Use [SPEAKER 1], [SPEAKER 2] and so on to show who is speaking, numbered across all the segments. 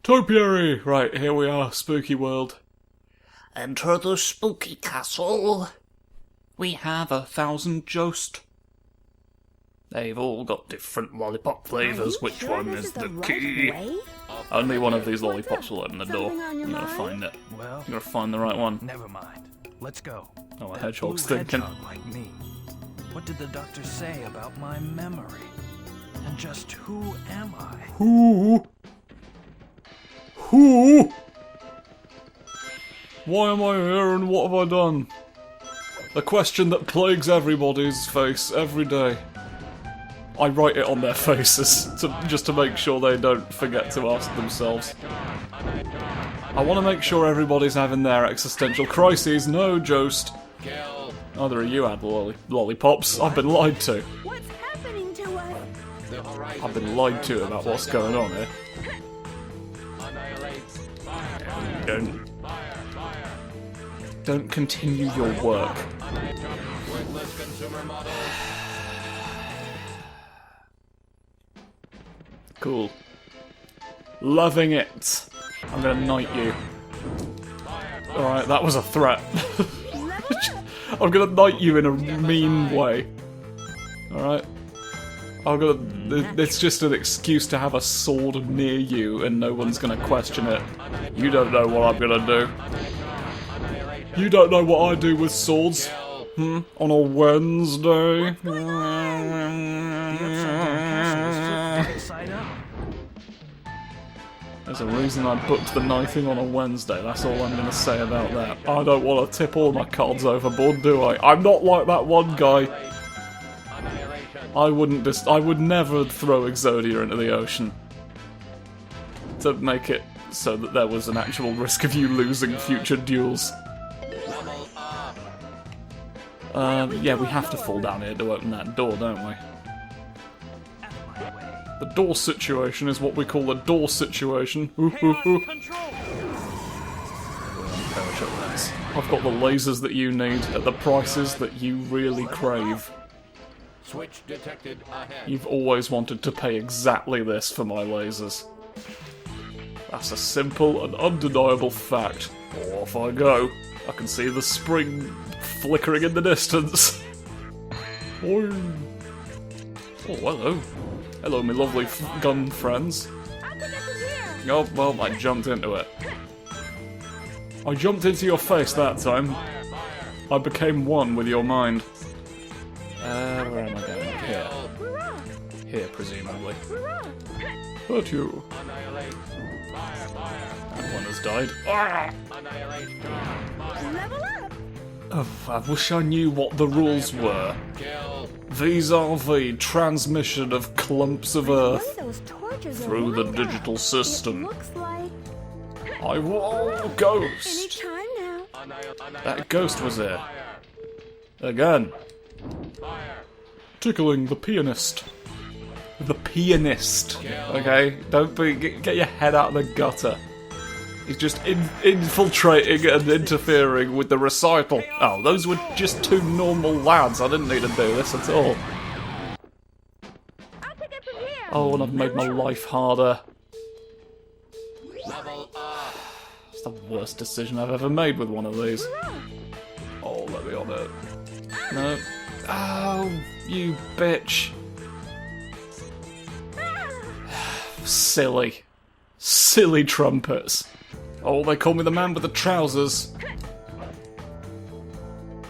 [SPEAKER 1] Topiary! Right, here we are, spooky world.
[SPEAKER 2] Enter the spooky castle.
[SPEAKER 1] We have 1,000 ghosts.
[SPEAKER 2] They've all got different lollipop flavours. Which one is the key?
[SPEAKER 1] Only one of these lollipops will open the door. You gotta find it.
[SPEAKER 3] Well,
[SPEAKER 1] You gotta find the right one.
[SPEAKER 3] never mind. Let's go.
[SPEAKER 1] Oh, a
[SPEAKER 3] That
[SPEAKER 1] hedgehog's
[SPEAKER 3] blue
[SPEAKER 1] thinking.
[SPEAKER 3] hedgehog like me. What did the doctor say about my memory? And just who am I?
[SPEAKER 1] Who? Who? Why am I here and what have I done? The question that plagues everybody's face every day. I write it on their faces just to make sure they don't forget to ask themselves. I want to make sure everybody's having their existential crises. No, Jost. Neither of you had lollipops. I've been lied to.
[SPEAKER 4] What's happening to us?
[SPEAKER 1] I've been lied to about what's going on here. Don't continue your work. Cool. Loving it. I'm gonna knight you. Alright, that was a threat. I'm gonna knight you in a mean way. Alright? It's just an excuse to have a sword near you and no one's gonna question it. You don't know what I'm gonna do. You don't know what I do with swords? On a Wednesday? There's a reason I booked the knifing on a Wednesday, that's all I'm gonna say about that. I don't want to tip all my cards overboard, do I? I'm not like that one guy. I would never throw Exodia into the ocean. To make it so that there was an actual risk of you losing future duels. Yeah, we have to fall down here to open that door, don't we? The door situation is what we call a door situation. I've got the lasers that you need at the prices that you really crave.
[SPEAKER 5] Switch detected ahead.
[SPEAKER 1] You've always wanted to pay exactly this for my lasers. That's a simple and undeniable fact. Off I go. I can see the spring flickering in the distance. Oh, hello. Hello, my lovely gun friends. Oh, well, I jumped into it. I jumped into your face that time. I became one with your mind. Where am I going? Here. Here, presumably. Hurt you. That one has died.
[SPEAKER 4] Level up!
[SPEAKER 1] Oh, I wish I knew what the rules were. Vis-a-vis transmission of clumps of earth through the digital system.
[SPEAKER 4] Looks like
[SPEAKER 1] I will ghost.
[SPEAKER 4] time now.
[SPEAKER 1] That ghost was there. Again. Tickling the pianist. The pianist. Okay? Don't be. Get your head out of the gutter. He's just infiltrating and interfering with the recital. Oh, those were just two normal lads. I didn't need to do this at all.
[SPEAKER 4] I'll take it from here.
[SPEAKER 1] Oh, and I've made my life harder. It's the worst decision I've ever made with one of these. Oh, let me on it. No. Oh, you bitch. Silly. Silly trumpets. Oh, they call me the man with the trousers.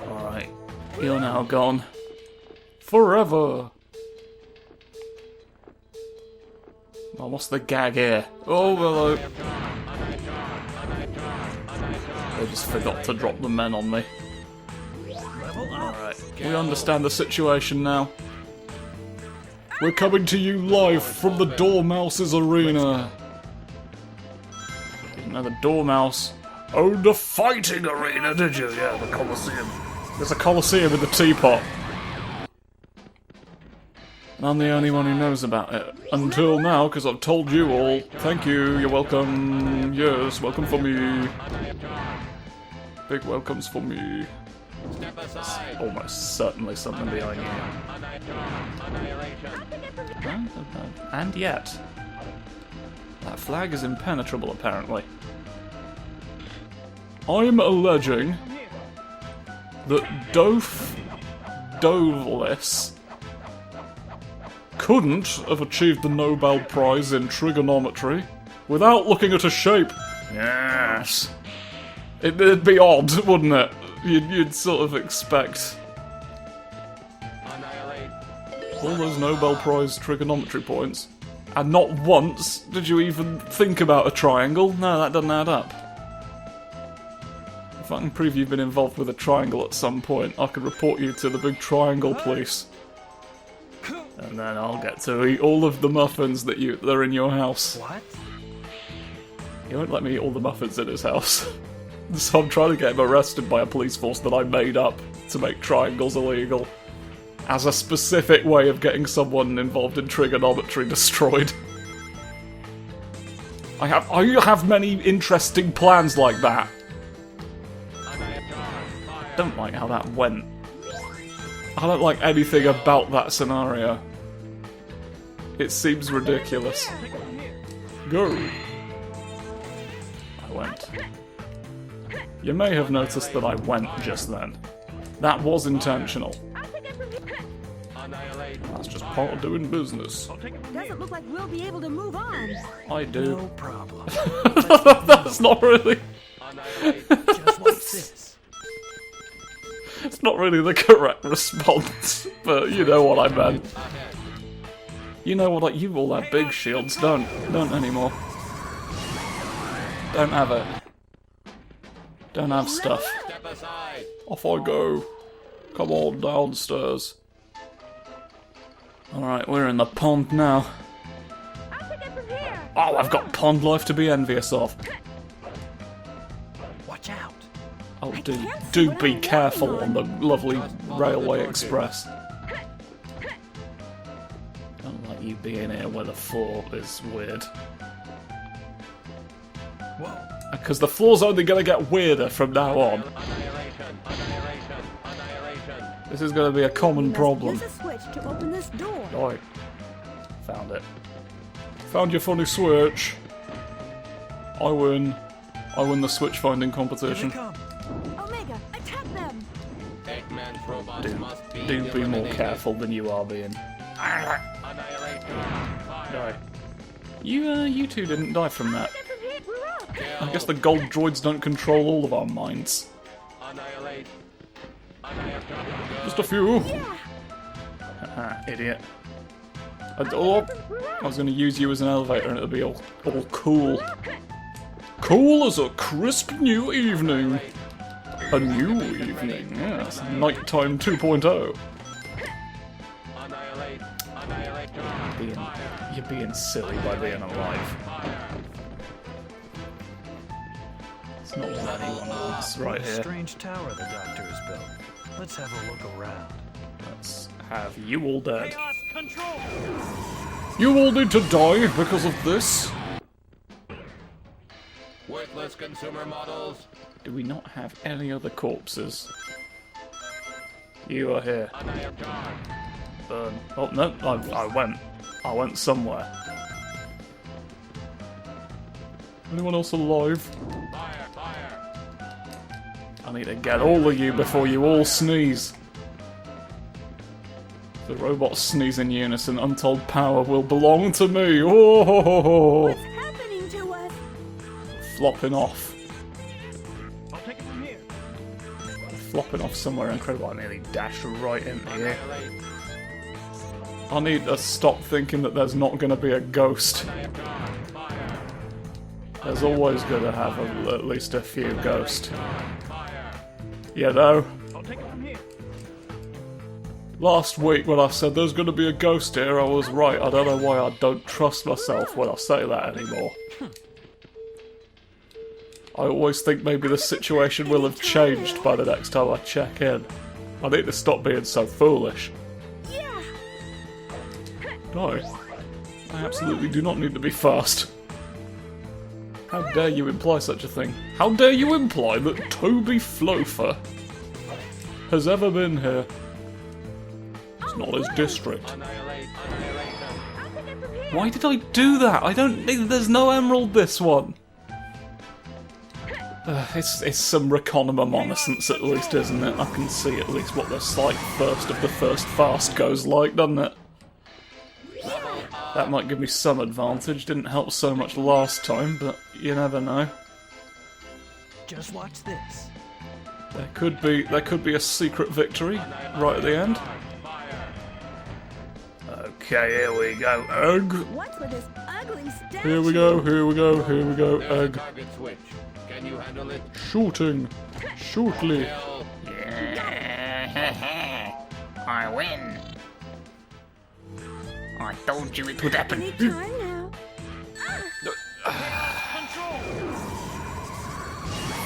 [SPEAKER 1] Alright. You're now gone. Forever. Oh, what's the gag here? Oh, hello. They just forgot to drop the men on me. Alright. We understand the situation now. We're coming to you live from the Dormouse's arena. Now the Dormouse owned a fighting arena, did you? Yeah, the Colosseum. There's a Colosseum in the Teapot. And I'm the only one who knows about it. Until now, because I've told you all. Thank you, you're welcome. Yes, welcome for me. Big welcomes for me. There's almost certainly something behind you. And yet. That flag is impenetrable, apparently. I'm alleging that Dovelis couldn't have achieved the Nobel Prize in trigonometry without looking at a shape. Yes. It'd be odd, wouldn't it? You'd sort of expect all those Nobel Prize trigonometry points, and not once did you even think about a triangle. No, that doesn't add up. If I can prove you've been involved with a triangle at some point, I could report you to the big triangle police. And then I'll get to eat all of the muffins that are in your house.
[SPEAKER 3] What?
[SPEAKER 1] He won't let me eat all the muffins in his house. So I'm trying to get him arrested by a police force that I made up to make triangles illegal. As a specific way of getting someone involved in trigonometry destroyed. I have many interesting plans like that. Don't like how that went. I don't like anything about that scenario. It seems ridiculous. Go. I went. You may have noticed that I went just then. That was intentional. That's just part of doing business.
[SPEAKER 4] Doesn't look like we'll be able to move on.
[SPEAKER 1] I do.
[SPEAKER 3] No problem.
[SPEAKER 1] That's not really...
[SPEAKER 3] Just like this.
[SPEAKER 1] It's not really the correct response, but you know what I meant. You know what you all have big shields, don't anymore. Don't have it. Don't have stuff. Off I go. Come on downstairs. Alright, we're in the pond now.
[SPEAKER 4] I'll pick it from here.
[SPEAKER 1] Oh, I've got pond life to be envious of.
[SPEAKER 3] Watch out.
[SPEAKER 1] Oh, do be careful on the lovely Railway Express. Don't like you being here where the floor is weird.
[SPEAKER 3] Whoa.
[SPEAKER 1] Because the floor's only going to get weirder from now on. This is going to be a common problem.
[SPEAKER 4] Use a switch to open this door.
[SPEAKER 1] Right. Found it. Found your funny switch. I win. I win the switch finding
[SPEAKER 3] Here they
[SPEAKER 1] competition.
[SPEAKER 3] come.
[SPEAKER 4] Omega, attack them.
[SPEAKER 5] Eggman's robots must be
[SPEAKER 1] Do be more
[SPEAKER 5] eliminated.
[SPEAKER 1] careful than you are being.
[SPEAKER 5] Annihilate.
[SPEAKER 1] Die. You two didn't die from that.
[SPEAKER 4] We're up.
[SPEAKER 1] I guess the gold droids don't control all of our minds.
[SPEAKER 5] Annihilate.
[SPEAKER 1] Just a few.
[SPEAKER 4] Yeah.
[SPEAKER 1] Haha, idiot. I was going to use you as an elevator and it'll be all cool. Cool as a crisp new evening. A new evening, yes. Nighttime 2.0.
[SPEAKER 5] Annihilate. Annihilate.
[SPEAKER 1] You're being silly by being alive. It's not what anyone wants right
[SPEAKER 3] What a
[SPEAKER 1] here.
[SPEAKER 3] strange tower the doctor has built. Let's have a look around.
[SPEAKER 1] Let's have you all dead. You all need to die because of this.
[SPEAKER 5] Worthless consumer models.
[SPEAKER 1] Do we not have any other corpses? You are here. Burn. Oh, no, I went somewhere. Anyone else alive?
[SPEAKER 5] Fire, fire.
[SPEAKER 1] I need to get all of you before you all sneeze. If the robots sneeze in unison, untold power will belong to me. Oh, ho, ho, ho.
[SPEAKER 4] What's happening to us?
[SPEAKER 1] Flopping off.
[SPEAKER 3] I'll take it from here.
[SPEAKER 1] Flopping off somewhere incredible. I nearly dashed right into here. I need to stop thinking that there's not going to be a ghost. There's always going to have at least a few ghosts. You know?
[SPEAKER 3] I'll take it from here.
[SPEAKER 1] Last week when I said there's going to be a ghost here, I was right. I don't know why I don't trust myself when I say that anymore. I always think maybe the situation will have changed by the next time I check in. I need to stop being so foolish.
[SPEAKER 4] Yeah.
[SPEAKER 1] No. I absolutely do not need to be fast. How dare you imply such a thing? How dare you imply that Toby Flofer has ever been here? It's not his district.
[SPEAKER 5] Annihilate. Annihilation.
[SPEAKER 4] I'll pick it from here.
[SPEAKER 1] Why did I do that? I don't think there's no emerald this one. It's some reconnaissance at least, isn't it? I can see at least what the slight first of the first fast goes like, doesn't it? That might give me some advantage. Didn't help so much last time, but you never know.
[SPEAKER 3] Just watch this.
[SPEAKER 1] There could be a secret victory right at the end.
[SPEAKER 2] Okay, here we go. Egg.
[SPEAKER 4] What's with this ugly statue?
[SPEAKER 1] Here we go, here we go, here we go.
[SPEAKER 5] There's a
[SPEAKER 1] Egg.
[SPEAKER 5] target switch. Can you handle it?
[SPEAKER 1] Shooting. Shootly.
[SPEAKER 5] Kill.
[SPEAKER 2] I win. I told you it would happen.
[SPEAKER 4] Any time now.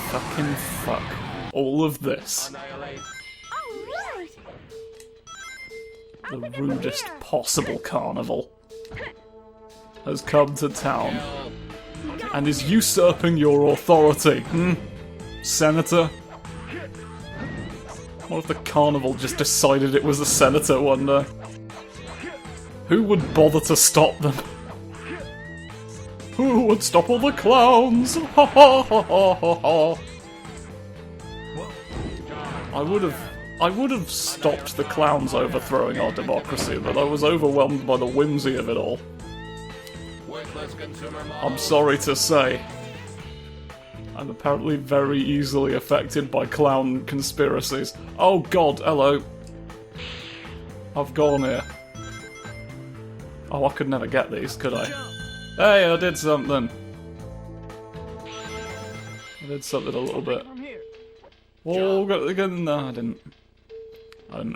[SPEAKER 1] Fucking fuck. All of this.
[SPEAKER 5] Annihilate.
[SPEAKER 4] All right.
[SPEAKER 1] The rudest possible carnival has come to town and is usurping your authority, Senator? What if the carnival just decided it was a senator one day? Who would bother to stop them? Who would stop all the clowns? Ha ha ha ha ha ha. I would have stopped the clowns overthrowing our democracy, but I was overwhelmed by the whimsy of it all.
[SPEAKER 5] Worthless consumer models.
[SPEAKER 1] I'm sorry to say. I'm apparently very easily affected by clown conspiracies. Oh god, hello. I've gone here. Oh, I could never get these, could I? Hey, I did something. I did something a little bit. Oh, get in there. I didn't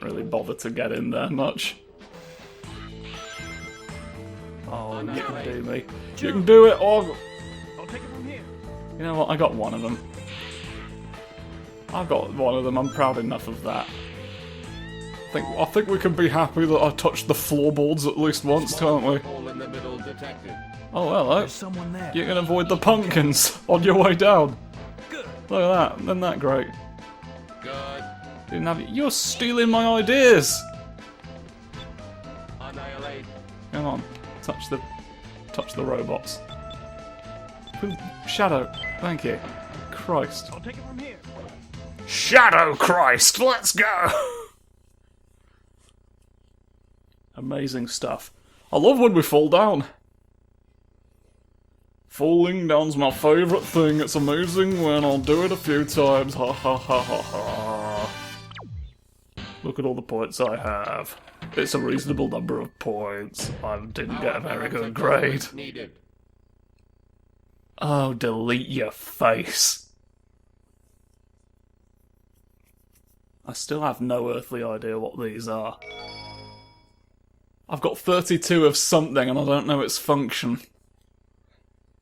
[SPEAKER 1] really bother to get in there much. Oh, you can do me. You can do it! Oh,
[SPEAKER 3] I'll take it from here.
[SPEAKER 1] you know what? I got one of them. I got one of them. I'm proud enough of that. I think we can be happy that I touched the floorboards at least once, can't we?
[SPEAKER 5] Hole in the middle detected.
[SPEAKER 1] Oh, hello.
[SPEAKER 3] There's someone there.
[SPEAKER 1] You can avoid the pumpkins on your way down.
[SPEAKER 3] Good.
[SPEAKER 1] Look at that. Isn't that great?
[SPEAKER 5] Good.
[SPEAKER 1] Didn't have it. You're stealing my ideas!
[SPEAKER 5] Annihilate.
[SPEAKER 1] Come on. Touch the robots. Shadow. Thank you. Christ.
[SPEAKER 3] I'll take it from here.
[SPEAKER 2] Shadow Christ, let's go!
[SPEAKER 1] Amazing stuff. I love when we fall down. Falling down's my favourite thing. It's amazing when I'll do it a few times. Ha ha ha ha ha. Look at all the points I have. It's a reasonable number of points. I didn't get a very good grade.
[SPEAKER 5] Needed.
[SPEAKER 1] Oh, delete your face. I still have no earthly idea what these are. I've got 32 of something and I don't know its function.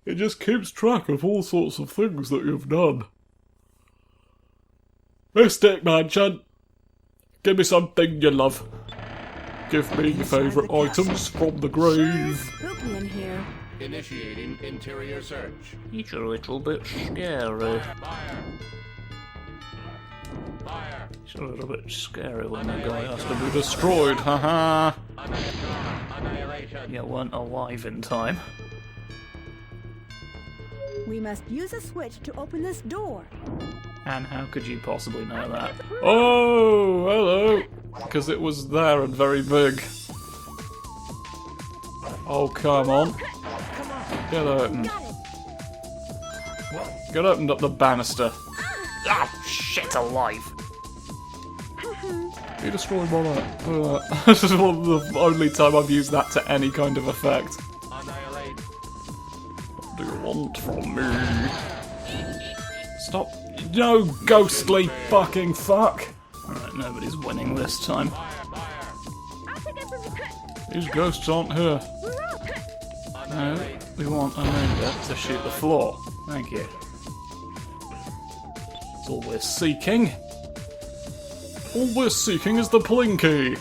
[SPEAKER 1] It just keeps track of all sorts of things that you've done. Mystic Mansion, give me something you love. Give me your favourite items from the
[SPEAKER 4] Sure is
[SPEAKER 1] grave.
[SPEAKER 4] spooky in here.
[SPEAKER 5] Initiating interior search.
[SPEAKER 2] It's a little bit scary.
[SPEAKER 5] Fire. Fire.
[SPEAKER 1] It's a little bit scary when the guy has to be destroyed, haha.
[SPEAKER 5] Annihilation.
[SPEAKER 1] You weren't alive in time.
[SPEAKER 4] We must use a switch to open this door.
[SPEAKER 1] And how could you possibly know that? Oh, hello! Because it was there and very big. Oh, come on. Get open.
[SPEAKER 4] Got it.
[SPEAKER 1] Get opened up the banister.
[SPEAKER 2] Ah, shit alive.
[SPEAKER 1] You destroyed my light. This is one of the only time I've used that to any kind of effect.
[SPEAKER 5] Annihilate.
[SPEAKER 1] What do you want from me? Stop. No ghostly fucking fuck! Alright, nobody's winning this time.
[SPEAKER 4] I'll take it from the
[SPEAKER 1] These ghosts aren't here. No, we want Omega to shoot the floor. Thank you. That's all we're seeking. All we're seeking is the Plinky.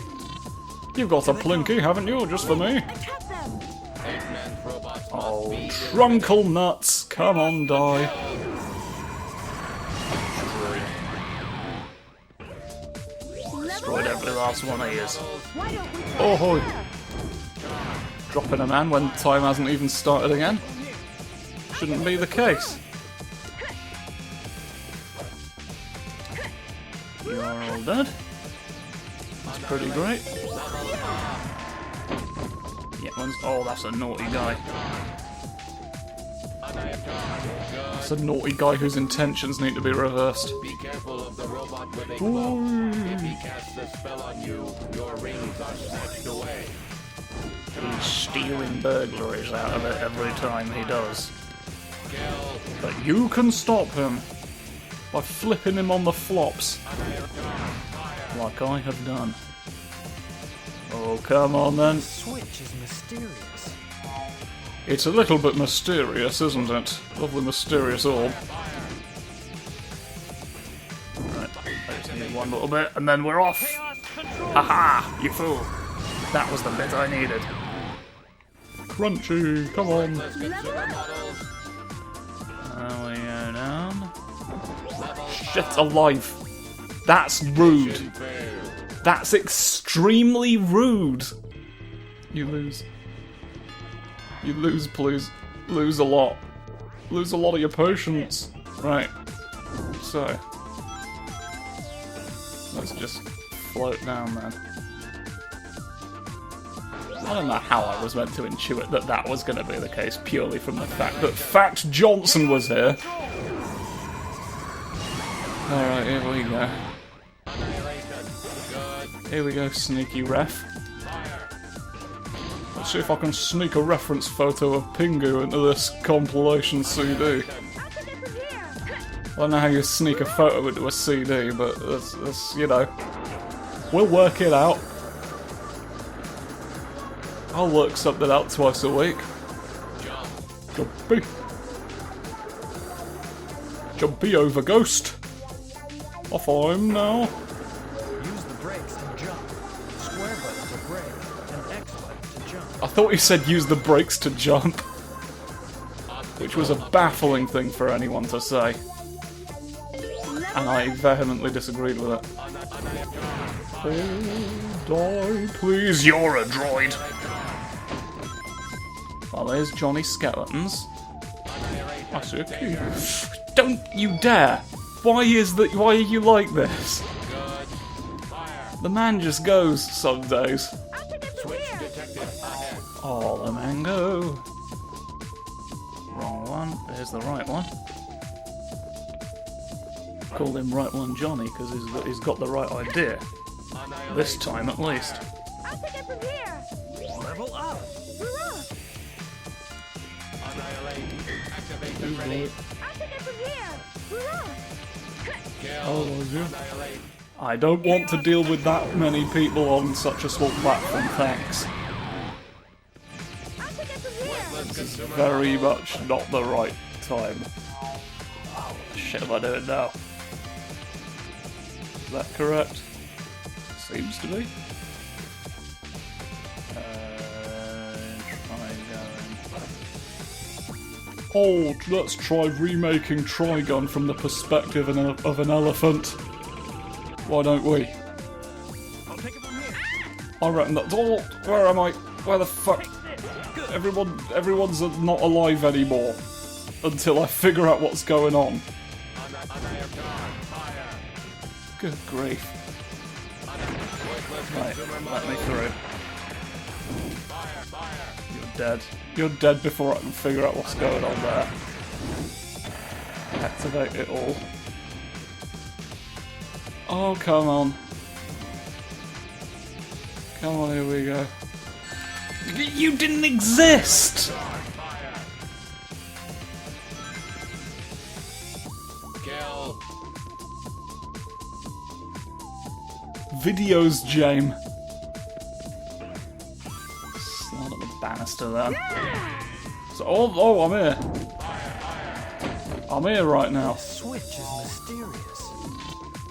[SPEAKER 1] You've got a Plinky, haven't you? Just for me?
[SPEAKER 4] Attack them.
[SPEAKER 5] Eight-man robots must
[SPEAKER 1] Oh,
[SPEAKER 5] be
[SPEAKER 1] trunkle nuts. Come on, die.
[SPEAKER 2] Destroyed every last one of yours.
[SPEAKER 4] Why don't we try
[SPEAKER 1] Oh, hoy. Dropping a man when time hasn't even started again. Shouldn't be the case.
[SPEAKER 2] You are all dead.
[SPEAKER 1] That's pretty great.
[SPEAKER 2] Yeah, oh, that's a naughty guy.
[SPEAKER 1] It's a naughty guy whose intentions need to be reversed.
[SPEAKER 5] Be careful of the robot with a cloak. If he casts a spell on you, your rings are snatched away.
[SPEAKER 2] He's stealing burglaries out of it every time he does.
[SPEAKER 5] Kill.
[SPEAKER 1] But you can stop him by flipping him on the flops.
[SPEAKER 2] Like I have done.
[SPEAKER 1] Oh, come on then.
[SPEAKER 3] The switch is mysterious.
[SPEAKER 1] It's a little bit mysterious, isn't it? Lovely mysterious orb.
[SPEAKER 2] Right, I just need one little bit, and then we're off! Haha, you fool! That was the bit I needed.
[SPEAKER 1] Crunchy, come on.
[SPEAKER 2] There we go down.
[SPEAKER 1] Shit alive. That's rude. That's extremely rude. You lose. You lose, please. Lose a lot. Lose a lot of your potions. Right. So. Let's just float down then. I don't know how I was meant to intuit that that was going to be the case, purely from the fact that Fact Johnson was here. Alright, here we go. Here we go, sneaky ref. Let's see if I can sneak a reference photo of Pingu into this compilation CD. I don't know how you sneak a photo into a CD, but that's you know. We'll work it out. I'll work something out twice a week. Jumpy. Jumpy over ghost. Off I'm now.
[SPEAKER 3] Use the brakes and jump. Square button to brake, and X button to jump.
[SPEAKER 1] I thought he said use the brakes to jump. Which was a baffling thing for anyone to say. And I vehemently disagreed with it. Oh, die, please. You're a droid. Well, there's Johnny Skeletons. I see a key. Don't you dare! Why are you like this? The man just goes some days. Oh, the mango.
[SPEAKER 2] Wrong one. There's the right one. Called him Right One Johnny because he's got the right idea. This time at least.
[SPEAKER 4] I'll take it from here.
[SPEAKER 3] Level up.
[SPEAKER 4] Hurrah!
[SPEAKER 5] Activate the grenade.
[SPEAKER 4] I'll take it from here. Hurrah!
[SPEAKER 1] Oh, was you? I don't want to deal with that many people on such a small platform, thanks.
[SPEAKER 4] I'll take it from here.
[SPEAKER 1] Very much not the right time. Oh, what the shit am I doing now? Is that correct? Seems to be.
[SPEAKER 2] Try going.
[SPEAKER 1] Oh, let's try remaking Trigun from the perspective of an elephant. Why don't we?
[SPEAKER 3] I'll take it from here.
[SPEAKER 1] I reckon that's all. Where am I? Where the fuck? Everyone's not alive anymore. Until I figure out what's going on. Good grief.
[SPEAKER 2] Right, let me through.
[SPEAKER 1] You're dead. You're dead before I can figure out what's going on there. Activate it all. Oh, come on. Come on, here we go. You didn't exist!
[SPEAKER 5] Kill.
[SPEAKER 1] Videos, James.
[SPEAKER 2] Slide at the banister then.
[SPEAKER 1] So, oh, I'm here. I'm here right now.
[SPEAKER 3] The switch is mysterious.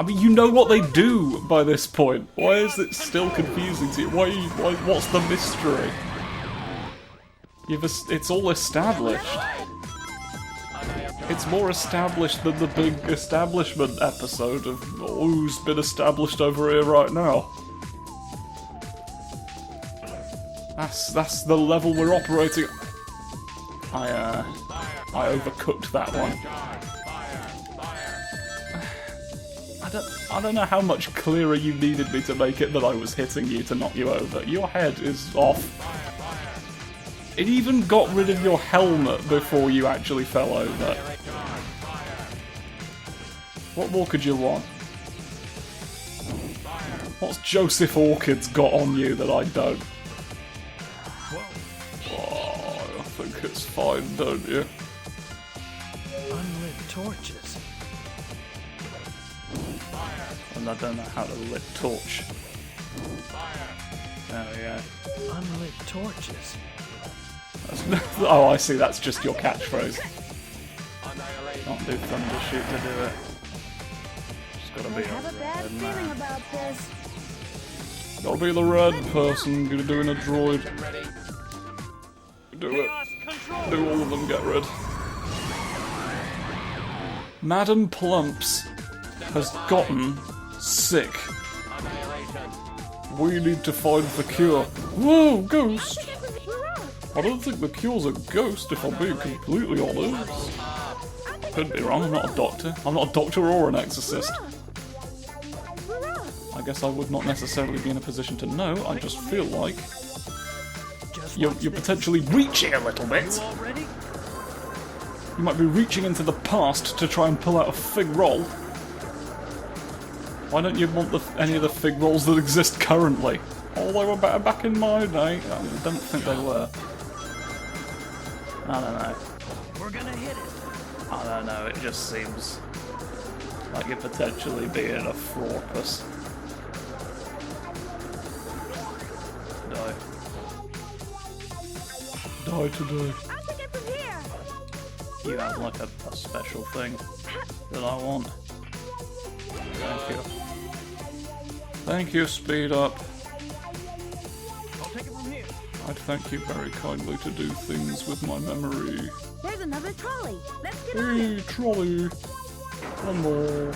[SPEAKER 1] I mean, you know what they do by this point. Why is it still confusing to you? What's the mystery? It's all established. It's more established than the big establishment episode of who's been established over here right now. That's the level we're operating. I overcooked that one. I don't know how much clearer you needed me to make it that I was hitting you to knock you over. Your head is off. It even got rid of your helmet before you actually fell over. What more could you want? What's Joseph Orchid's got on you that I don't? Oh, I think it's fine, don't you?
[SPEAKER 3] Unlit torches.
[SPEAKER 1] And I don't know how to lit torch. There we go.
[SPEAKER 3] Unlit torches.
[SPEAKER 1] Oh, I see, that's just your catchphrase. Can't do thunder shoot to do it. Just gotta
[SPEAKER 4] I
[SPEAKER 1] be
[SPEAKER 4] have a bad
[SPEAKER 1] red
[SPEAKER 4] feeling
[SPEAKER 1] man.
[SPEAKER 4] about this.
[SPEAKER 1] Gotta be the red person, gonna doing a droid. Do it. Do all of them, get rid. Madam Plumps has gotten sick. We need to find the cure. Whoa, ghost! I don't think the cure's a ghost, if I'm being completely honest. Could be wrong, I'm not a doctor. I'm not a doctor or an exorcist. I guess I would not necessarily be in a position to know, I just feel like you're potentially reaching a little bit. You might be reaching into the past to try and pull out a fig roll. Why don't you want any of the fig rolls that exist currently? Oh, they were better back in my day. I don't think they were. I don't know.
[SPEAKER 3] We're gonna hit it.
[SPEAKER 1] I don't know, it just seems like you're potentially being a fraucus. Die. Die today.
[SPEAKER 4] I'll take it from here.
[SPEAKER 1] You have like a special thing that I want. Thank you. Thank you, speed up.
[SPEAKER 3] I'll take it from here.
[SPEAKER 1] I'd thank you very kindly to do things with my memory.
[SPEAKER 4] There's another trolley. Let's get on it.
[SPEAKER 1] Hey, trolley! One more.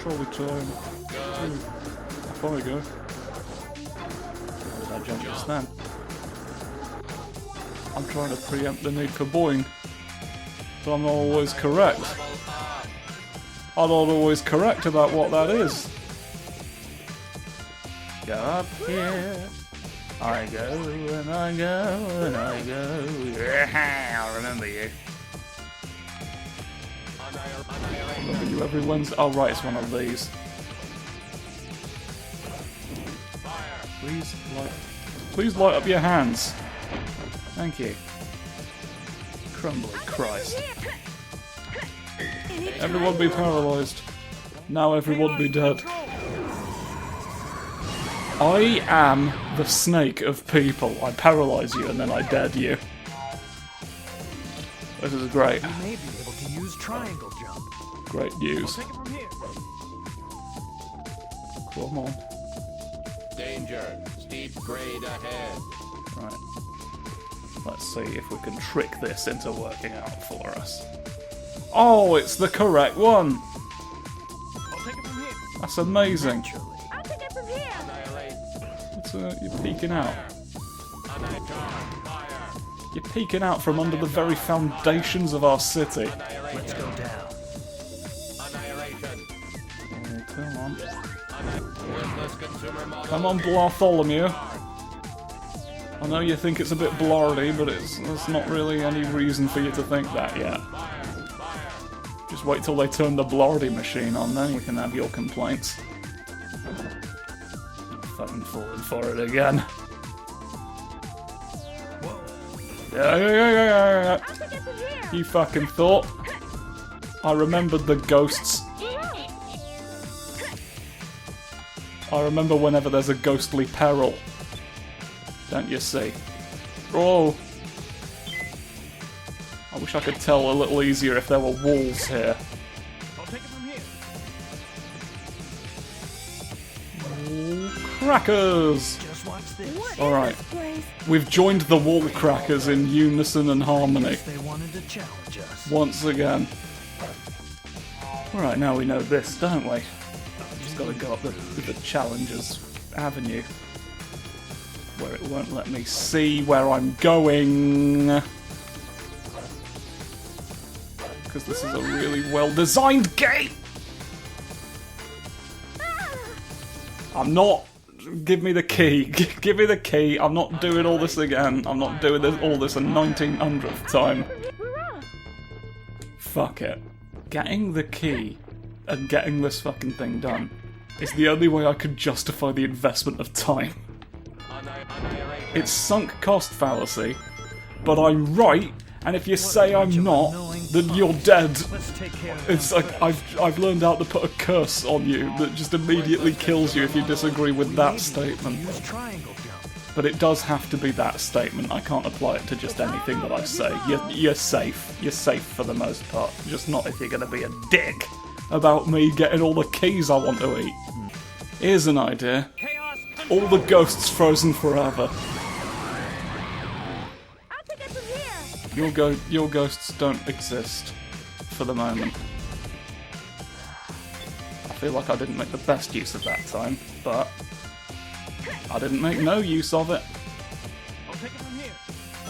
[SPEAKER 1] Trolley time. Off I go. Where did I jump just then? I'm trying to preempt the need for boing. But I'm not always correct. I'm not always correct about what that is. Go up here. I go and I go and I go. Yeah, I remember you. I remember you every Wednesday. Oh right, it's one of these. Please light up your hands. Thank you. Crumbly Christ. Everyone be paralysed. Now everyone be dead. I am the snake of people. I paralyse you and then I dead you. This is great.
[SPEAKER 3] You may be able to use triangle jump.
[SPEAKER 1] Great news.
[SPEAKER 3] Take it from here.
[SPEAKER 1] Come on.
[SPEAKER 5] Danger. Steep grade ahead.
[SPEAKER 1] Right. Let's see if we can trick this into working out for us. Oh, it's the correct one!
[SPEAKER 3] I'll take it from here.
[SPEAKER 1] That's amazing.
[SPEAKER 3] Naturally.
[SPEAKER 4] I'll take it from here.
[SPEAKER 1] You're peeking out. You're peeking out from under the very foundations of our city.
[SPEAKER 3] Let's go down.
[SPEAKER 1] Oh, come on. Come on, Bartholomew. I know you think it's a bit blardy, but there's not really any reason for you to think that yet. Just wait till they turn the blardy machine on, then you can have your complaints. Fucking falling for it again. Yeah.
[SPEAKER 4] I'll take it from here.
[SPEAKER 1] You fucking thought. I remembered the ghosts. I remember whenever there's a ghostly peril. Don't you see? Oh! I wish I could tell a little easier if there were walls here.
[SPEAKER 3] I'll take it from here.
[SPEAKER 1] Crackers!
[SPEAKER 3] Just watch this.
[SPEAKER 4] What
[SPEAKER 1] Alright.
[SPEAKER 4] is this place?
[SPEAKER 1] We've joined the wall crackers in unison and harmony.
[SPEAKER 3] Guess they wanted to challenge us.
[SPEAKER 1] Once again. Alright, now we know this, don't we? Just gotta go up the Challengers Avenue. where it won't let me see where I'm going. Because this is a really well-designed game! I'm not... Give me the key. Give me the key. I'm not doing all this again. I'm not doing all this a 1900th time. Fuck it. Getting the key and getting this fucking thing done is the only way I could justify the investment of time. It's sunk cost fallacy, but I'm right, and if you say I'm not, then you're dead. It's like I've learned how to put a curse on you that just immediately kills you if you disagree with that statement. But it does have to be that statement. I can't apply it to just anything that I say. You're safe. You're safe for the most part. Just not if you're going to be a dick about me getting all the keys I want to eat. Here's an idea. All the ghosts frozen forever. Your ghosts don't exist for the moment. I feel like I didn't make the best use of that time, but I didn't make no use of it.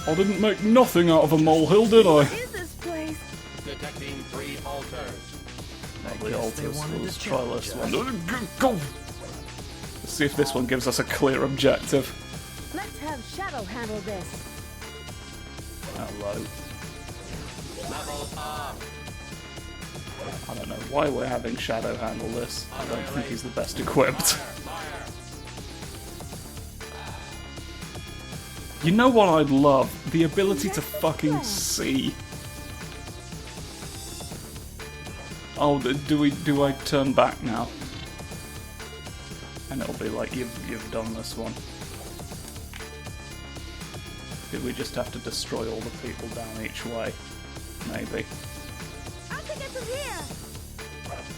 [SPEAKER 1] I didn't make nothing out of a molehill, did I?
[SPEAKER 4] What is this place?
[SPEAKER 5] Detecting 3 altars.
[SPEAKER 1] Lovely altars. Let's try this one. Go! Let's see if this one gives us a clear objective.
[SPEAKER 4] Let's have Shadow handle this.
[SPEAKER 1] Hello.
[SPEAKER 5] Level up.
[SPEAKER 1] I don't know why we're having Shadow handle this. I don't think he's the best equipped. You know what I'd love? The ability to fucking see. Oh, do I turn back now? And it'll be like, you've done this one. Did we just have to destroy all the people down each way? Maybe.
[SPEAKER 4] I'll take it from here.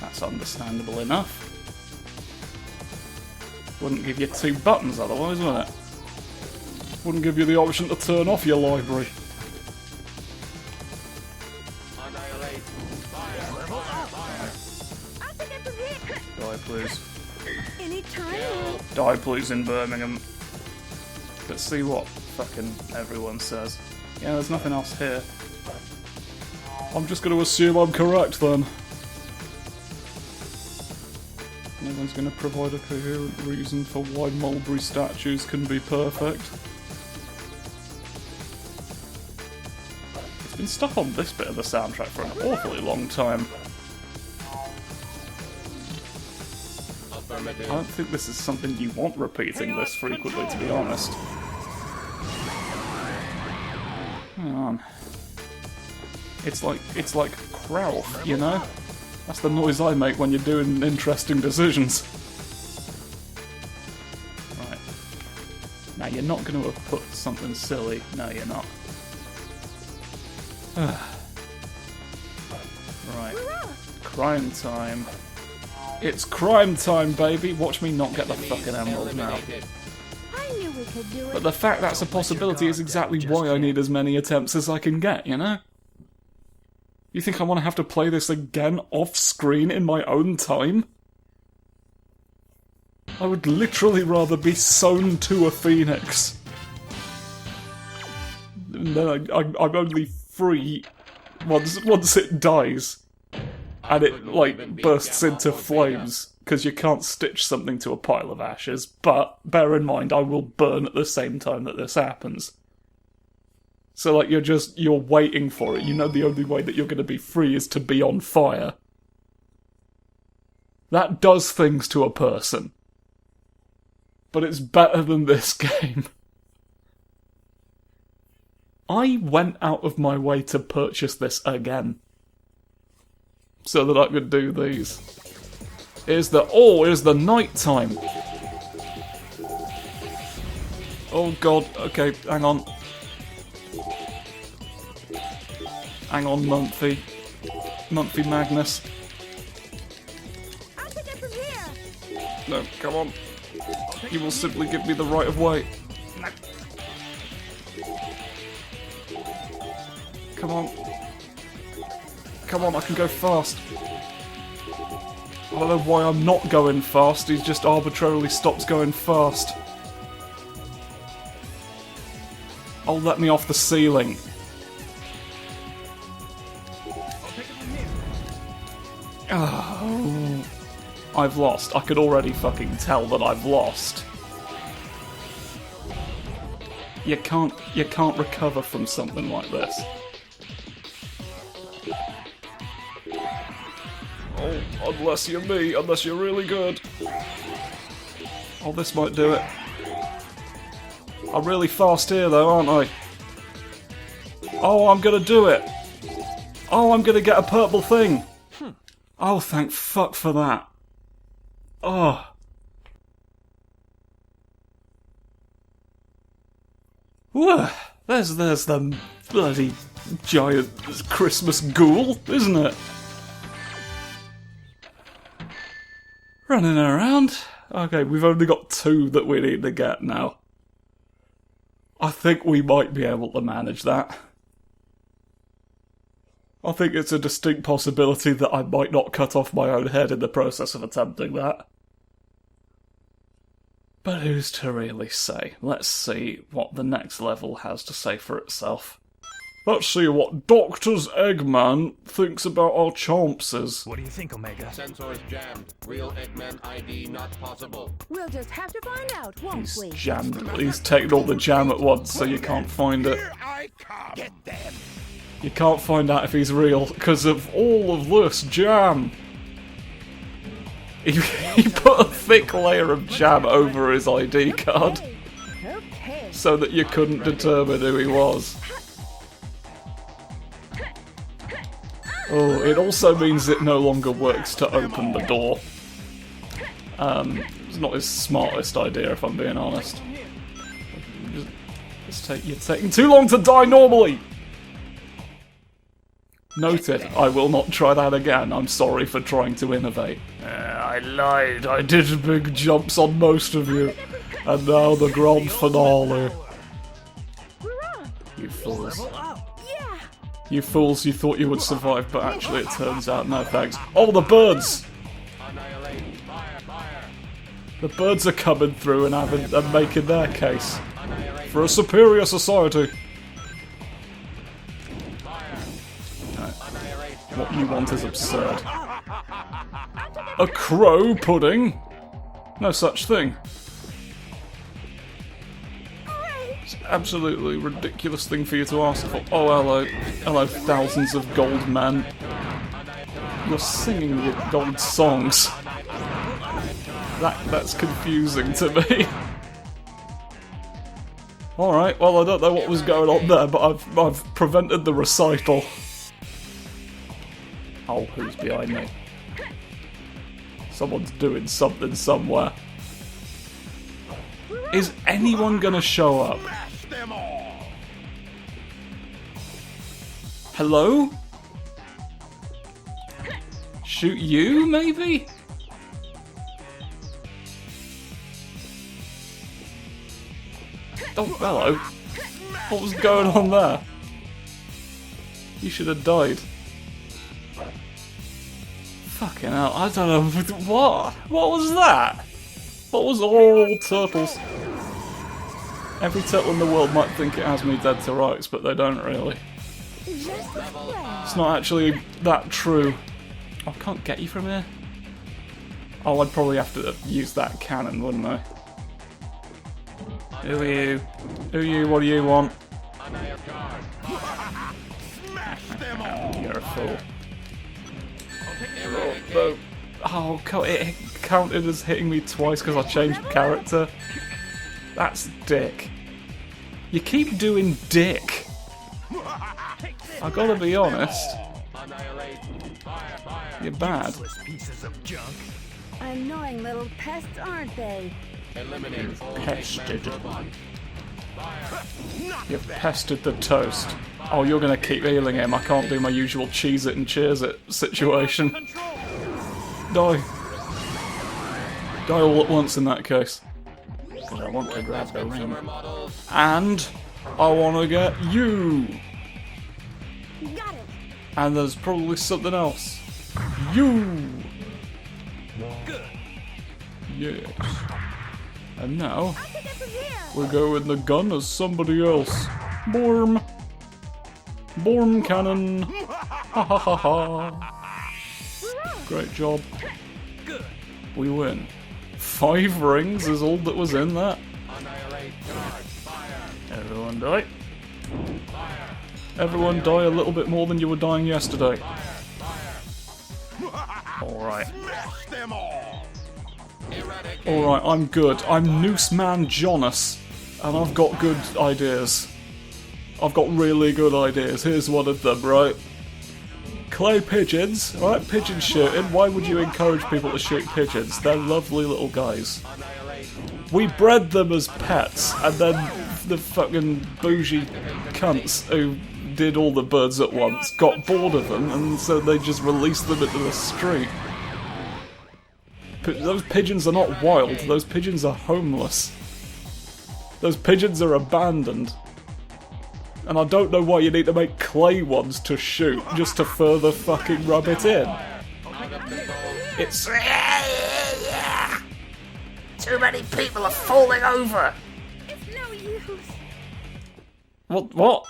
[SPEAKER 1] That's understandable enough. Wouldn't give you 2 buttons otherwise, would it? Wouldn't give you the option to turn off your library.
[SPEAKER 5] Annihilate. Fire.
[SPEAKER 4] I'll take it from here.
[SPEAKER 1] Die, please.
[SPEAKER 4] Anytime.
[SPEAKER 1] Die, please, in Birmingham. Let's see what fucking everyone says. Yeah, there's nothing else here. I'm just going to assume I'm correct then. No one's going to provide a coherent reason for why mulberry statues can be perfect. It's been stuck on this bit of the soundtrack for an awfully long time. I don't think this is something you want repeating this frequently, to be honest. Hang on. It's like Krauth, you know? That's the noise I make when you're doing interesting decisions. Right. Now you're not going to have put something silly. No, you're not. Right. Crime time. It's crime time, baby! Watch me not get the fucking emerald now.
[SPEAKER 4] I knew we could do it.
[SPEAKER 1] But the fact that's a possibility is exactly why I need as many attempts as I can get, you know? You think I want to have to play this again off-screen in my own time? I would literally rather be sewn to a phoenix. And then I'm only free once it dies. And it, like, bursts into flames, because you can't stitch something to a pile of ashes, but bear in mind, I will burn at the same time that this happens. So, like, you're waiting for it. You know the only way that you're going to be free is to be on fire. That does things to a person. But it's better than this game. I went out of my way to purchase this again. So that I could do these. Here's the night time. Oh god, okay, hang on. Hang on, Mumphy. Mumphy Magnus.
[SPEAKER 4] I'll take it from here.
[SPEAKER 1] No, come on. You will simply give me the right of way. Come on. Come on, I can go fast. I don't know why I'm not going fast, he just arbitrarily stops going fast. Oh, let me off the ceiling. Oh, I've lost. I could already fucking tell that I've lost. You can't recover from something like this. Oh, unless you're me, unless you're really good. Oh, this might do it. I'm really fast here though, aren't I? Oh, I'm gonna do it. Oh, I'm gonna get a purple thing. Oh, thank fuck for that. Oh. Whoa, there's the bloody giant Christmas ghoul, isn't it? Running around. Okay, we've only got 2 that we need to get now. I think we might be able to manage that. I think it's a distinct possibility that I might not cut off my own head in the process of attempting that. But who's to really say? Let's see what the next level has to say for itself. Let's see what Doctor's Eggman thinks about our chances.
[SPEAKER 3] What do you think, Omega?
[SPEAKER 5] Sensors jammed. Real Eggman ID not possible.
[SPEAKER 4] We'll just have to find out, won't
[SPEAKER 1] He's
[SPEAKER 4] we?
[SPEAKER 1] jammed. He's taken all the jam at once, so you can't find it.
[SPEAKER 5] I come. Get them.
[SPEAKER 1] You can't find out if he's real because of all of this jam. He put a thick layer of jam over his ID card
[SPEAKER 4] Okay.
[SPEAKER 1] so that you couldn't determine who he was. Oh, it also means it no longer works to open the door. It's not his smartest idea, if I'm being honest. You're taking too long to die normally! Noted, I will not try that again. I'm sorry for trying to innovate. I lied. I did big jumps on most of you. And now the grand finale.
[SPEAKER 4] We're on.
[SPEAKER 1] You fools.
[SPEAKER 4] Yeah.
[SPEAKER 1] You fools, you thought you would survive, but actually it turns out no thanks. Oh, the birds!
[SPEAKER 5] Annihilate. Fire, fire.
[SPEAKER 1] The birds are coming through and making their case. For a superior society. What you want is absurd. A crow pudding? No such thing. It's an absolutely ridiculous thing for you to ask for. Oh, hello. Hello, thousands of gold men. You're singing your gold songs. That's confusing to me. Alright, well I don't know what was going on there, but I've prevented the recital. Oh, who's behind me? Someone's doing something somewhere. Is anyone gonna show up? Hello? Shoot you, maybe? Oh, hello. What was going on there? You should have died. Fucking hell, I don't know, what? What was that? What was all turtles? Every turtle in the world might think it has me dead to rights, but they don't really.
[SPEAKER 4] Just as well.
[SPEAKER 1] It's not actually that true. Oh, I can't get you from here? Oh, I'd probably have to use that cannon, wouldn't I? Who are you? Who are you? What do you want? You're a fool. Oh, no. It counted as hitting me twice because I changed character. That's dick. You keep doing dick. I gotta be honest. You're bad.
[SPEAKER 3] Pieces of junk.
[SPEAKER 4] Annoying little pests, aren't they?
[SPEAKER 1] Pested. You've pestered the toast. Oh, you're gonna keep healing him. I can't do my usual cheese it and cheers it situation. Die. Die all at once in that case. Because I want to grab the ring. And I want to get you.
[SPEAKER 4] Got it.
[SPEAKER 1] And there's probably something else. You. Yes. And now
[SPEAKER 4] I'll take it from here.
[SPEAKER 1] we go in the gun as somebody else. Borm. Borm cannon. Ha ha ha ha. Great job.
[SPEAKER 3] Good.
[SPEAKER 1] We win. 5 rings is all that was in that.
[SPEAKER 5] Annihilate. Charge. Fire.
[SPEAKER 2] Everyone die.
[SPEAKER 1] Everyone die a little bit more than you were dying yesterday.
[SPEAKER 2] Alright.
[SPEAKER 1] Alright, I'm good. I'm Noose Man Jonas, and I've got good ideas. I've got really good ideas. Here's one of them, right? Clay pigeons, right? Pigeon shooting. Why would you encourage people to shoot pigeons? They're lovely little guys. We bred them as pets, and then the fucking bougie cunts who did all the birds at once got bored of them, and so they just released them into the street. Those pigeons are not wild, those pigeons are homeless. Those pigeons are abandoned. And I don't know why you need to make clay ones to shoot, just to further fucking rub it in. It's...
[SPEAKER 2] Too many people are falling over!
[SPEAKER 4] It's no use.
[SPEAKER 1] What?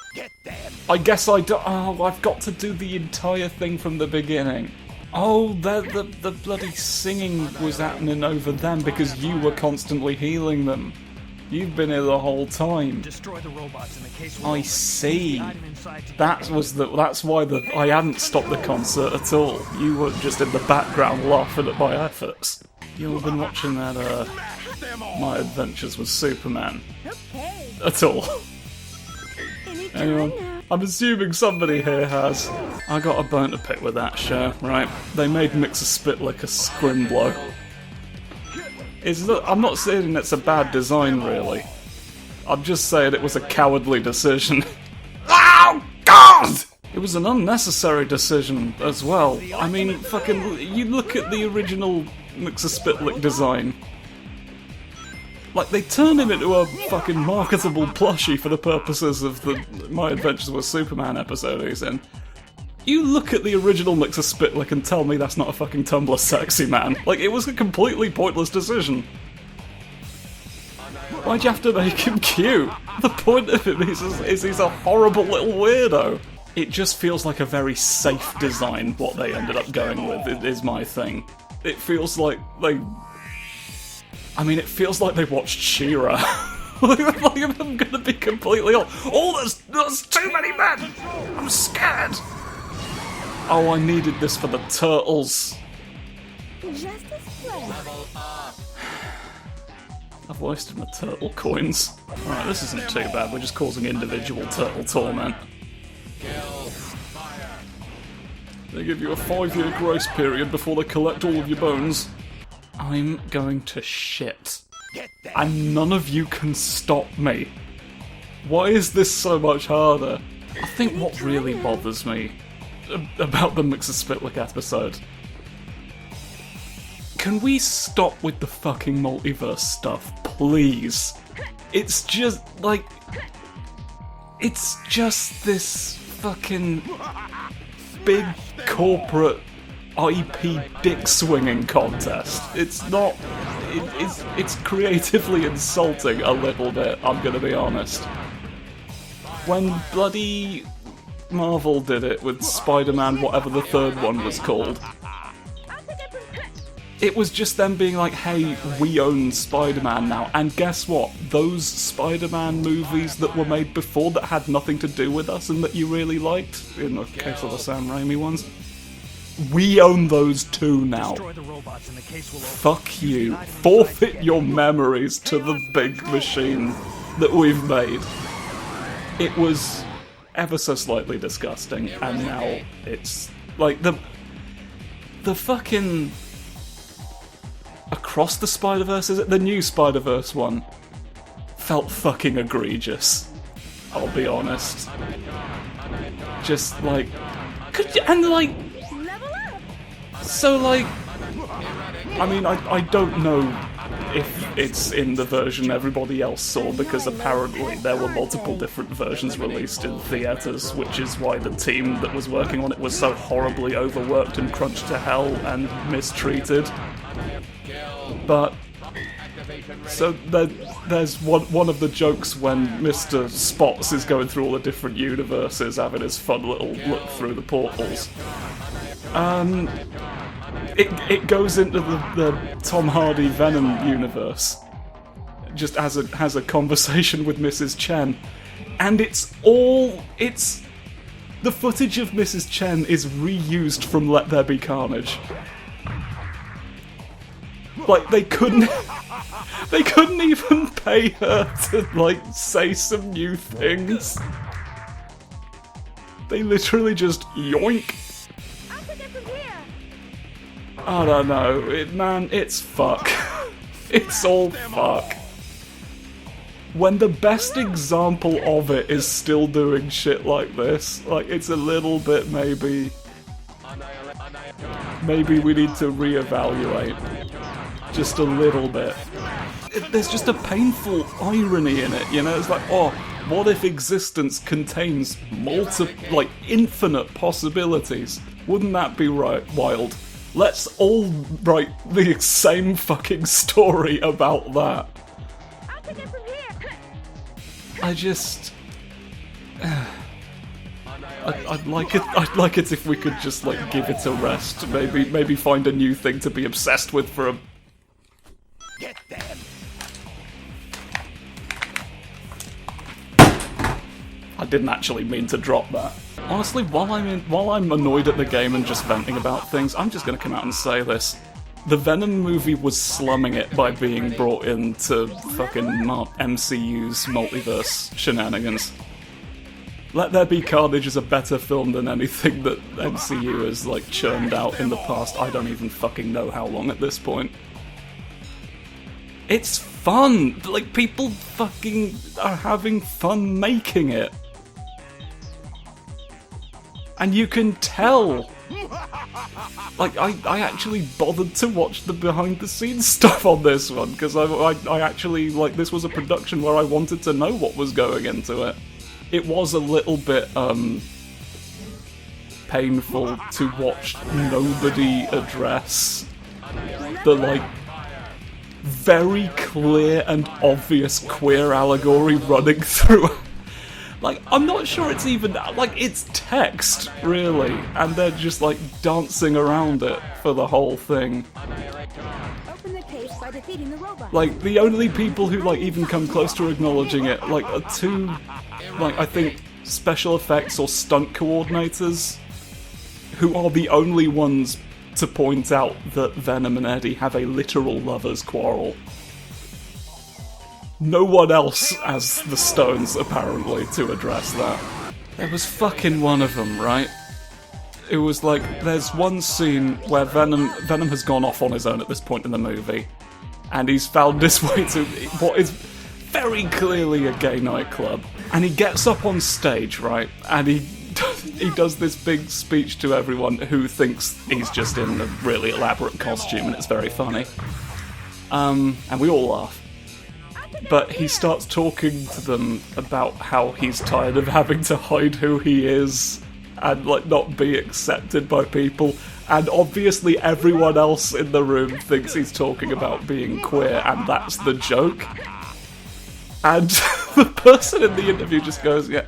[SPEAKER 1] I guess I do. Oh, I've got to do the entire thing from the beginning. Oh, the bloody singing was happening over them because you were constantly healing them. You've been here the whole time.
[SPEAKER 3] Destroy the robots in the case
[SPEAKER 1] I see.
[SPEAKER 3] item inside to
[SPEAKER 1] That's why I hadn't stopped the concert at all. You were just in the background laughing at my efforts. You've been watching that My Adventures with Superman
[SPEAKER 4] Okay.
[SPEAKER 1] at all.
[SPEAKER 4] Anytime
[SPEAKER 1] Anyone?
[SPEAKER 4] now.
[SPEAKER 1] I'm assuming somebody here has. I got a bone to pick with that show, right? They made Mix a Spit like a Scrimblow. I'm not saying it's a bad design, really. I'm just saying it was a cowardly decision. Oh, God! It was an unnecessary decision as well. I mean, fucking, you look at the original Mix a Spit lick design. Like, they turned him into a fucking marketable plushie for the purposes of the My Adventures with Superman episode he's in. You look at the original Mix a Spitlick and tell me that's not a fucking Tumblr sexy man. Like, it was a completely pointless decision. Why'd you have to make him cute? The point of him is he's a horrible little weirdo. It just feels like a very safe design, what they ended up going with, is my thing. It feels like they... I mean, it feels like they watched She-Ra. Like, I'm gonna be completely honest. Oh, there's too many men! I'm scared! Oh, I needed this for the turtles.
[SPEAKER 4] Just as well.
[SPEAKER 1] I've wasted my turtle coins. Alright, this isn't too bad, we're just causing individual turtle torment. They give you a 5-year grace period before they collect all of your bones. I'm going to shit. And none of you can stop me. Why is this so much harder? I think what really bothers me about the Mix a Spitlick episode. Can we stop with the fucking multiverse stuff, please? It's just, like... It's just this fucking big corporate IP dick-swinging contest. It's not... It's creatively insulting a little bit, I'm gonna be honest. When bloody Marvel did it with Spider-Man, whatever the third one was called, it was just them being like, hey, we own Spider-Man now, and guess what? Those Spider-Man movies that were made before that had nothing to do with us and that you really liked, in the case of the Sam Raimi ones, we own those too now.
[SPEAKER 3] destroy the robots in the case will
[SPEAKER 1] Fuck you. Forfeit your memories to the big machine that we've made. It was ever so slightly disgusting, and now it's like the fucking Across the Spider-Verse, is it? The new Spider-Verse one felt fucking egregious, I'll be honest. Just like, could you, and like,
[SPEAKER 4] Level up.
[SPEAKER 1] so like, I mean, I don't know if it's in the version everybody else saw, because apparently there were multiple different versions released in theatres, which is why the team that was working on it was so horribly overworked and crunched to hell and mistreated. But So there's one of the jokes when Mr. Spots is going through all the different universes, having his fun little look through the portals. It goes into the Tom Hardy Venom universe. Just has a conversation with Mrs. Chen, and it's the footage of Mrs. Chen is reused from Let There Be Carnage. Like, they couldn't even pay her to, like, say some new things. They literally just yoink.
[SPEAKER 4] I'll pick it from here.
[SPEAKER 1] I don't know, man, it's fuck. It's all fuck. When the best example of it is still doing shit like this, like, it's a little bit maybe we need to reevaluate. Just a little bit. There's just a painful irony in it, you know? It's like, oh, what if existence contains infinite possibilities? Wouldn't that be wild? Let's all write the same fucking story about that.
[SPEAKER 4] I'll pick it from here.
[SPEAKER 1] I just... I'd like it if we could just, like, give it a rest. Maybe find a new thing to be obsessed with for a...
[SPEAKER 3] Get them!
[SPEAKER 1] I didn't actually mean to drop that. Honestly, while I'm annoyed at the game and just venting about things, I'm just gonna come out and say this. The Venom movie was slumming it by being brought into fucking MCU's multiverse shenanigans. Let There Be Carnage is a better film than anything that MCU has, like, churned out in the past. I don't even fucking know how long at this point. It's fun! Like, people fucking are having fun making it. And you can tell. Like, I actually bothered to watch the behind-the-scenes stuff on this one, because I actually, like, this was a production where I wanted to know what was going into it. It was a little bit, painful to watch nobody address the, like, very clear and obvious queer allegory running through. Like, I'm not sure it's even, like, it's text, really, and they're just, like, dancing around it for the whole thing.
[SPEAKER 4] Open the case by defeating the robot.
[SPEAKER 1] Like, the only people who, like, even come close to acknowledging it, like, are two, like, I think, special effects or stunt coordinators, who are the only ones to point out that Venom and Eddie have a literal lover's quarrel. No one else has the stones, apparently, to address that. There was fucking one of them, right? It was like, there's one scene where Venom has gone off on his own at this point in the movie, and he's found his way to what is very clearly a gay nightclub. And he gets up on stage, right, and he does this big speech to everyone who thinks he's just in a really elaborate costume, and it's very funny. And we all laugh. But he starts talking to them about how he's tired of having to hide who he is and, like, not be accepted by people. And obviously everyone else in the room thinks he's talking about being queer, and that's the joke. And the person in the interview just goes, yeah,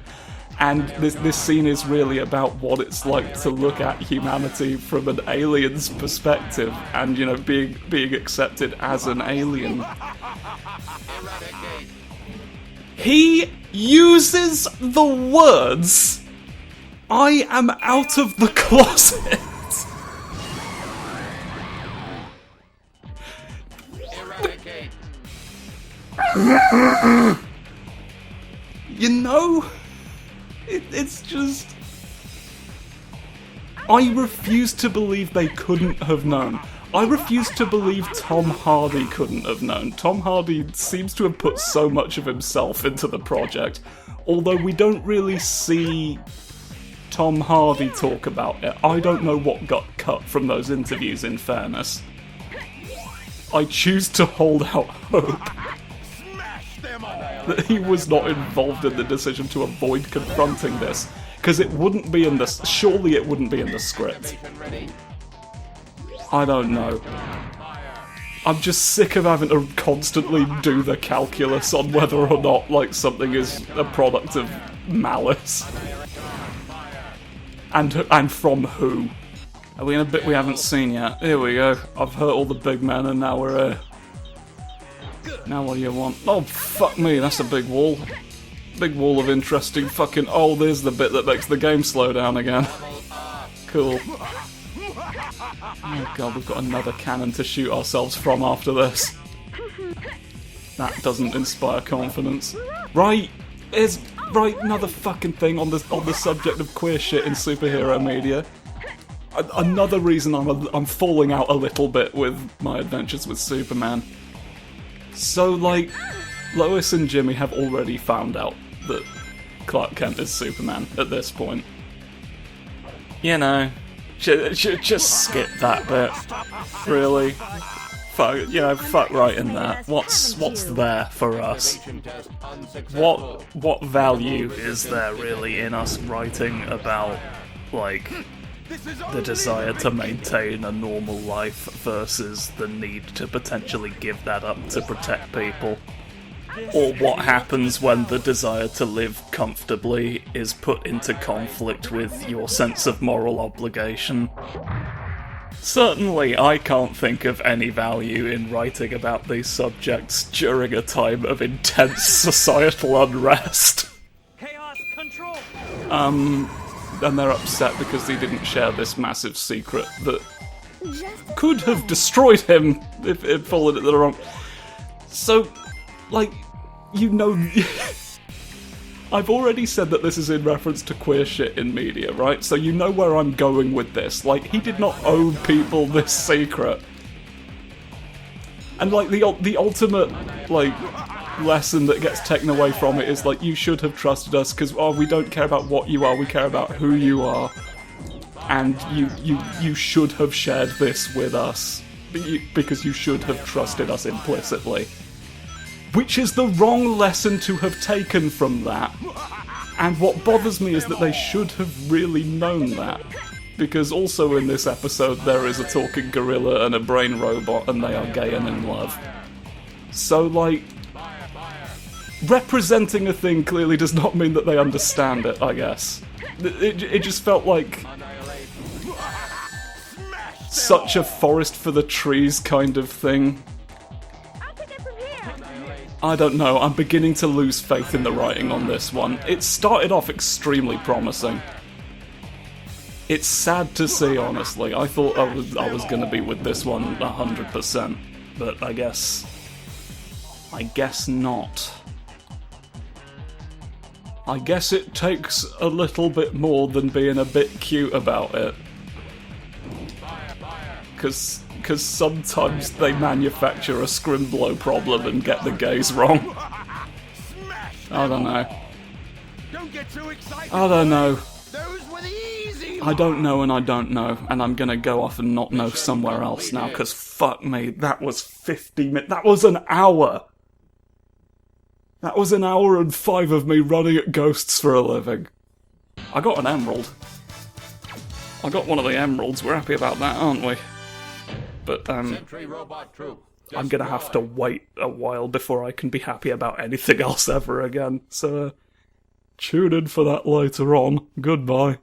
[SPEAKER 1] and this scene is really about what it's like to look at humanity from an alien's perspective and, you know, being accepted as an alien. He uses the words, "I am out of the closet." You know? It's just... I refuse to believe they couldn't have known. I refuse to believe Tom Hardy couldn't have known. Tom Hardy seems to have put so much of himself into the project, although we don't really see Tom Hardy talk about it. I don't know what got cut from those interviews, in fairness. I choose to hold out hope that he was not involved in the decision to avoid confronting this, because it wouldn't be in the... surely it wouldn't be in the script. I don't know. I'm just sick of having to constantly do the calculus on whether or not, like, something is a product of malice. And from who? Are we in a bit we haven't seen yet? Here we go. I've hurt all the big men and now we're here. Now what do you want? Oh, fuck me, that's a big wall. Big wall of interesting fucking... Oh, there's the bit that makes the game slow down again. Cool. Oh god, we've got another cannon to shoot ourselves from after this. That doesn't inspire confidence. Right, another fucking thing on the subject of queer shit in superhero media. Another reason I'm falling out a little bit with my adventures with Superman. So, like, Lois and Jimmy have already found out that Clark Kent is Superman at this point. You know, just skip that bit. Really? Fuck right in there. What's there for us? What value is there really in us writing about, like, the desire to maintain a normal life versus the need to potentially give that up to protect people? Or what happens when the desire to live comfortably is put into conflict with your sense of moral obligation? Certainly, I can't think of any value in writing about these subjects during a time of intense societal unrest.
[SPEAKER 3] Chaos control.
[SPEAKER 1] And they're upset because he didn't share this massive secret that could have destroyed him if it fallen at the wrong... So, like, you know... I've already said that this is in reference to queer shit in media, right? So you know where I'm going with this. Like, he did not owe people this secret. And, like, the ultimate, like, lesson that gets taken away from it is, like, you should have trusted us because, oh, we don't care about what you are, we care about who you are. And you should have shared this with us because you should have trusted us implicitly. Which is the wrong lesson to have taken from that. And what bothers me is that they should have really known that. Because also in this episode there is a talking gorilla and a brain robot and they are gay and in love. So, like, representing a thing clearly does not mean that they understand it, I guess. It just felt like such a forest for the trees kind of thing. I don't know, I'm beginning to lose faith in the writing on this one. It started off extremely promising. It's sad to see, honestly. I thought I was gonna be with this one 100%, but I guess not. I guess it takes a little bit more than being a bit cute about it. Because sometimes they manufacture a Scrimblow problem and get the gays wrong. I don't know. I don't know. I don't know and I don't know, and I'm gonna go off and not know somewhere else now, because fuck me, that was 50 minutes. That was an hour! That was an hour and 5 of me running at ghosts for a living. I got an emerald. I got one of the emeralds, we're happy about that, aren't we? But, I'm gonna have to wait a while before I can be happy about anything else ever again, so, tune in for that later on. Goodbye.